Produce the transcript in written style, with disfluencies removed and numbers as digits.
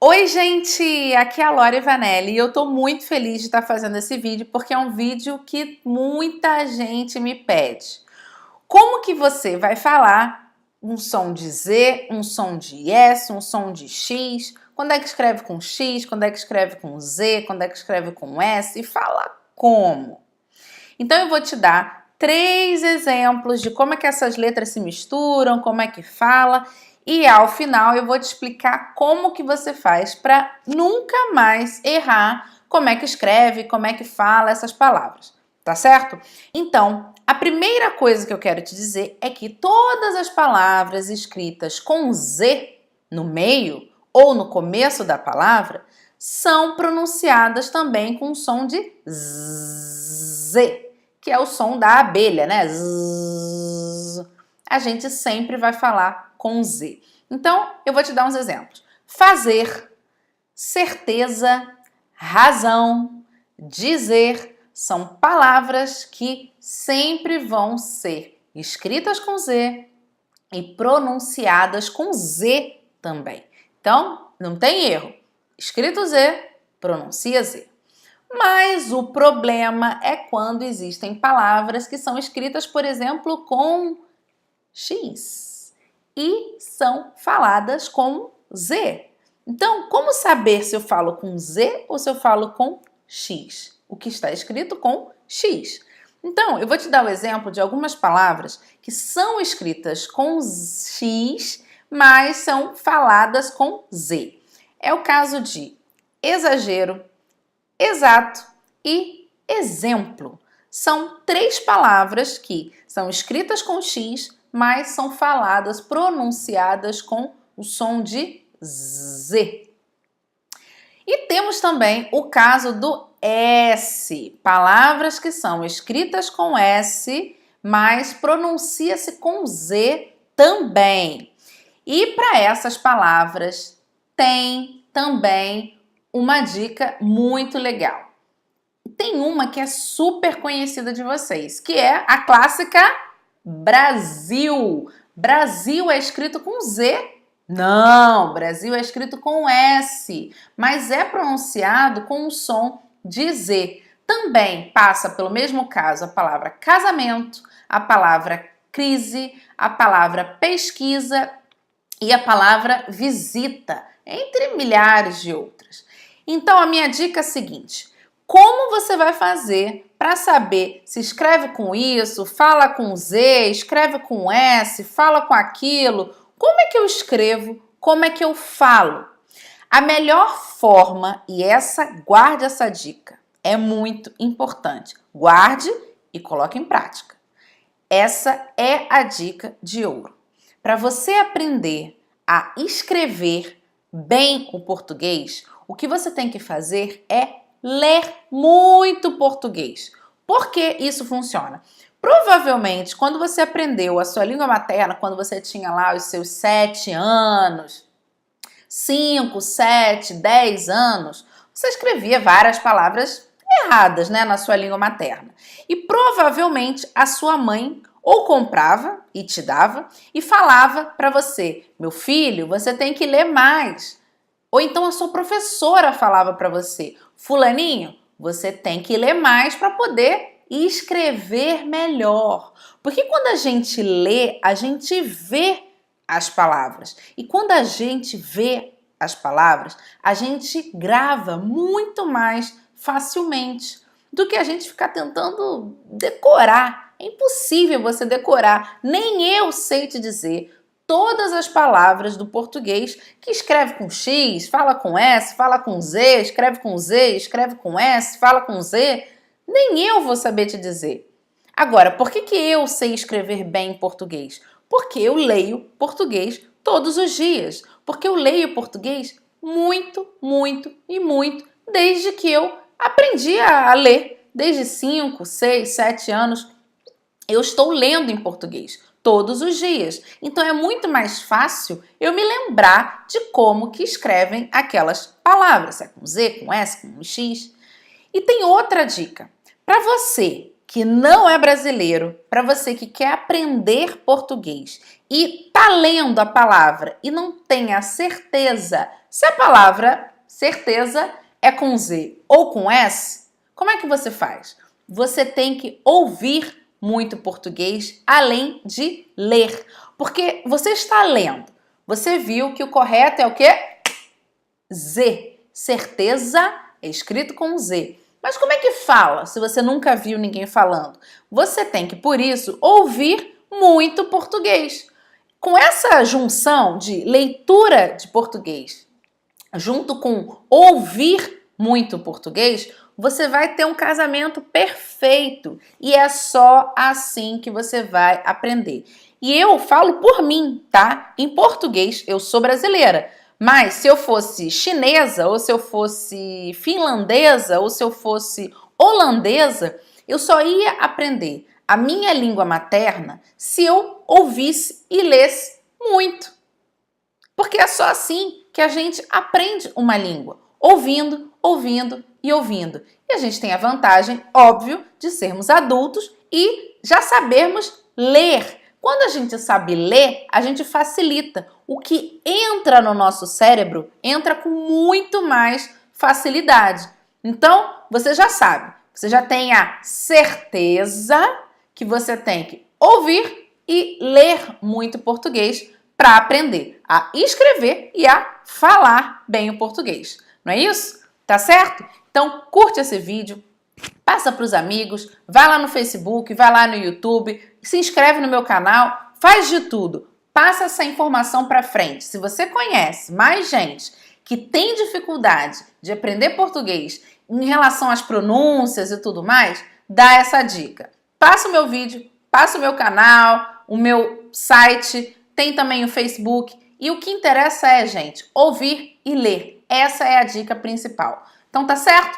Oi, gente! Aqui é a Lora Ivanelli e eu tô muito feliz de estar fazendo esse vídeo porque é um vídeo que muita gente me pede. Como que você vai falar um som de Z, um som de S, um som de X? Quando é que escreve com X? Quando é que escreve com Z? Quando é que escreve com S? E fala como? Então eu vou te dar 3 exemplos de como é que essas letras se misturam, como é que fala, e ao final eu vou te explicar como que você faz para nunca mais errar como é que escreve, como é que fala essas palavras, tá certo? Então, a primeira coisa que eu quero te dizer é que todas as palavras escritas com Z no meio ou no começo da palavra são pronunciadas também com o som de Z, que é o som da abelha, né? Zzz. A gente sempre vai falar com Z. Então, eu vou te dar uns exemplos. Fazer, certeza, razão, dizer são palavras que sempre vão ser escritas com Z e pronunciadas com Z também. Então, não tem erro. Escrito Z, pronuncia Z. Mas o problema é quando existem palavras que são escritas, por exemplo, com X e são faladas com Z. Então, como saber se eu falo com Z ou se eu falo com X? O que está escrito com X. Então, eu vou te dar o exemplo de algumas palavras que são escritas com X, mas são faladas com Z. É o caso de exagero, exato e exemplo. São 3 palavras que são escritas com X, mas são faladas, pronunciadas com o som de Z. E temos também o caso do S. Palavras que são escritas com S, mas pronuncia-se com Z também. E para essas palavras tem também uma dica muito legal. Tem uma que é super conhecida de vocês, que é a clássica Brasil. Brasil é escrito com Z? Não, Brasil é escrito com S, mas é pronunciado com o som de Z. Também passa pelo mesmo caso a palavra casamento, a palavra crise, a palavra pesquisa e a palavra visita, entre milhares de outras. Então, a minha dica é a seguinte: como você vai fazer para saber se escreve com isso, fala com Z, escreve com S, fala com aquilo? Como é que eu escrevo? Como é que eu falo? A melhor forma, e guarde essa dica, é muito importante. Guarde e coloque em prática. Essa é a dica de ouro. Para você aprender a escrever bem o português, o que você tem que fazer é ler muito português. Por que isso funciona? Provavelmente, quando você aprendeu a sua língua materna, quando você tinha lá os seus 7 anos, 5, 7, 10 anos, você escrevia várias palavras erradas, né, na sua língua materna. E provavelmente a sua mãe ou comprava e te dava e falava para você: meu filho, você tem que ler mais. Ou então a sua professora falava para você: fulaninho, você tem que ler mais para poder escrever melhor. Porque quando a gente lê, a gente vê as palavras. E quando a gente vê as palavras, a gente grava muito mais facilmente do que a gente ficar tentando decorar. É impossível você decorar. Nem eu sei te dizer todas as palavras do português que escreve com X, fala com S, fala com Z, escreve com S, fala com Z. Nem eu vou saber te dizer. Agora, por que eu sei escrever bem português? Porque eu leio português todos os dias. Porque eu leio português muito, muito e muito desde que eu aprendi a ler. Desde 5, 6, 7 anos, eu estou lendo em português todos os dias. Então é muito mais fácil eu me lembrar de como que escrevem aquelas palavras, se é com Z, com S, com X. E tem outra dica. Para você que não é brasileiro, para você que quer aprender português e tá lendo a palavra e não tem a certeza se a palavra certeza é com Z ou com S, como é que você faz? Você tem que ouvir muito português além de ler, porque você está lendo. Você viu que o correto é o quê? Z. Certeza é escrito com Z. Mas como é que fala se você nunca viu ninguém falando? Você tem que, por isso, ouvir muito português. Com essa junção de leitura de português junto com ouvir muito português, você vai ter um casamento perfeito. E é só assim que você vai aprender. E eu falo por mim, tá? Em português, eu sou brasileira. Mas se eu fosse chinesa, ou se eu fosse finlandesa, ou se eu fosse holandesa, eu só ia aprender a minha língua materna se eu ouvisse e lesse muito. Porque é só assim que a gente aprende uma língua, ouvindo, ouvindo e ouvindo. E a gente tem a vantagem, óbvio, de sermos adultos e já sabermos ler. Quando a gente sabe ler, a gente facilita. O que entra no nosso cérebro entra com muito mais facilidade. Então, você já sabe, você já tem a certeza que você tem que ouvir e ler muito português para aprender a escrever e a falar bem o português. Não é isso? Tá certo? Então, curte esse vídeo, passa para os amigos, vai lá no Facebook, vai lá no YouTube, se inscreve no meu canal, faz de tudo. Passa essa informação para frente. Se você conhece mais gente que tem dificuldade de aprender português em relação às pronúncias e tudo mais, dá essa dica. Passa o meu vídeo, passa o meu canal, o meu site, tem também o Facebook. E o que interessa é, gente, ouvir e ler. Essa é a dica principal. Então, tá certo?